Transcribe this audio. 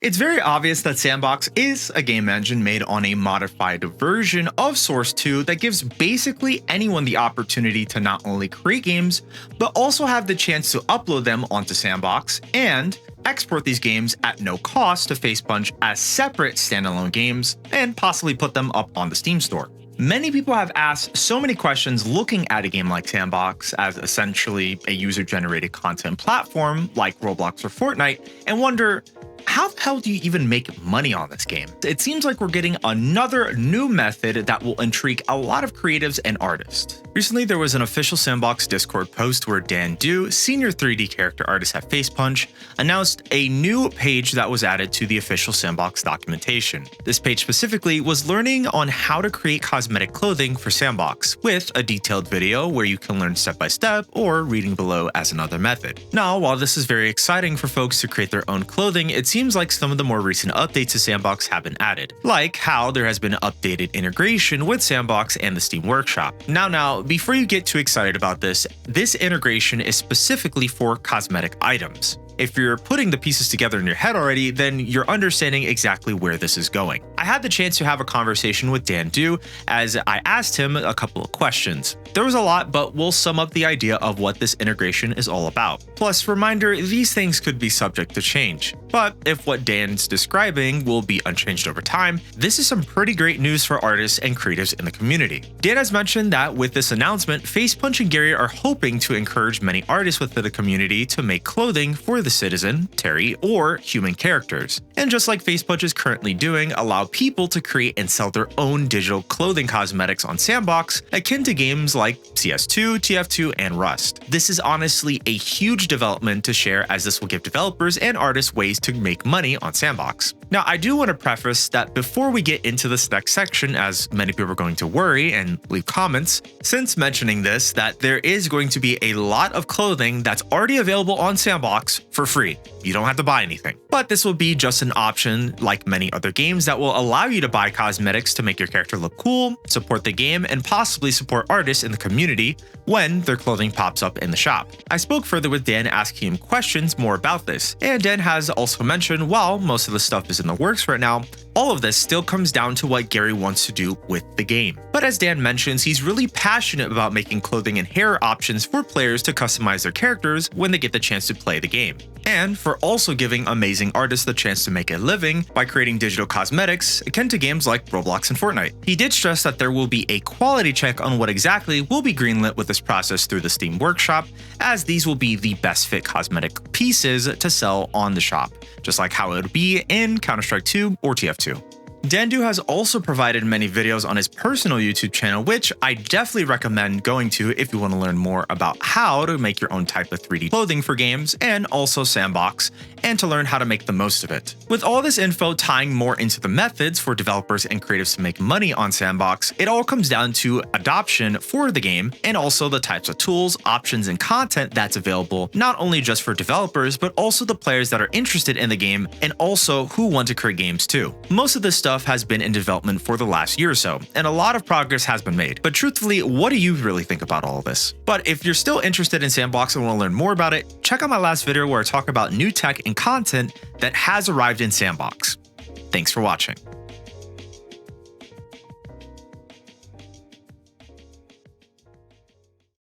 It's very obvious that S&box is a game engine made on a modified version of Source 2 that gives basically anyone the opportunity to not only create games, but also have the chance to upload them onto S&box and export these games at no cost to Facepunch as separate standalone games and possibly put them up on the Steam store. Many people have asked so many questions looking at a game like S&box as essentially a user-generated content platform like Roblox or Fortnite and wonder, how the hell do you even make money on this game? It seems like we're getting another new method that will intrigue a lot of creatives and artists. Recently, there was an official S&box Discord post where Dan Du, senior 3D character artist at Facepunch, announced a new page that was added to the official S&box documentation. This page specifically was learning on how to create cosmetic clothing for S&box, with a detailed video where you can learn step by step or reading below as another method. Now, while this is very exciting for folks to create their own clothing, it seems like some of the more recent updates to S&box have been added, like how there has been updated integration with S&box and the Steam Workshop. Now, before you get too excited about this integration is specifically for cosmetic items. If you're putting the pieces together in your head already, then you're understanding exactly where this is going. I had the chance to have a conversation with Dan Du as I asked him a couple of questions. There was a lot, but we'll sum up the idea of what this integration is all about. Plus, reminder, these things could be subject to change. But if what Dan's describing will be unchanged over time, this is some pretty great news for artists and creatives in the community. Dan has mentioned that with this announcement, Facepunch and Gary are hoping to encourage many artists within the community to make clothing for the Citizen, Terry, or human characters. And just like Facepunch is currently doing, allow people to create and sell their own digital clothing cosmetics on S&box, akin to games like CS2, TF2, and Rust. This is honestly a huge development to share, as this will give developers and artists ways to make money on S&box. Now, I do want to preface that before we get into this next section, as many people are going to worry and leave comments, since mentioning this, that there is going to be a lot of clothing that's already available on S&box for free. You don't have to buy anything. But this will be just an option like many other games that will allow you to buy cosmetics to make your character look cool, support the game, and possibly support artists in the community when their clothing pops up in the shop. I spoke further with Dan asking him questions more about this, and Dan has also mentioned while most of the stuff is in the works right now, all of this still comes down to what Gary wants to do with the game. But as Dan mentions, he's really passionate about making clothing and hair options for players to customize their characters when they get the chance to play the game. And for also giving amazing artists the chance to make a living by creating digital cosmetics akin to games like Roblox and Fortnite. He did stress that there will be a quality check on what exactly will be greenlit with this process through the Steam Workshop, as these will be the best fit cosmetic pieces to sell on the shop, just like how it would be in Counter-Strike 2 or TF2. Dan Du has also provided many videos on his personal YouTube channel, which I definitely recommend going to if you want to learn more about how to make your own type of 3D clothing for games and also S&box, and to learn how to make the most of it. With all this info tying more into the methods for developers and creatives to make money on S&box, it all comes down to adoption for the game and also the types of tools, options, and content that's available, not only just for developers, but also the players that are interested in the game and also who want to create games too. Most of this stuff has been in development for the last year or so, and a lot of progress has been made. But truthfully, what do you really think about all of this? But if you're still interested in S&box and want to learn more about it, check out my last video where I talk about new tech and content that has arrived in S&box. Thanks for watching.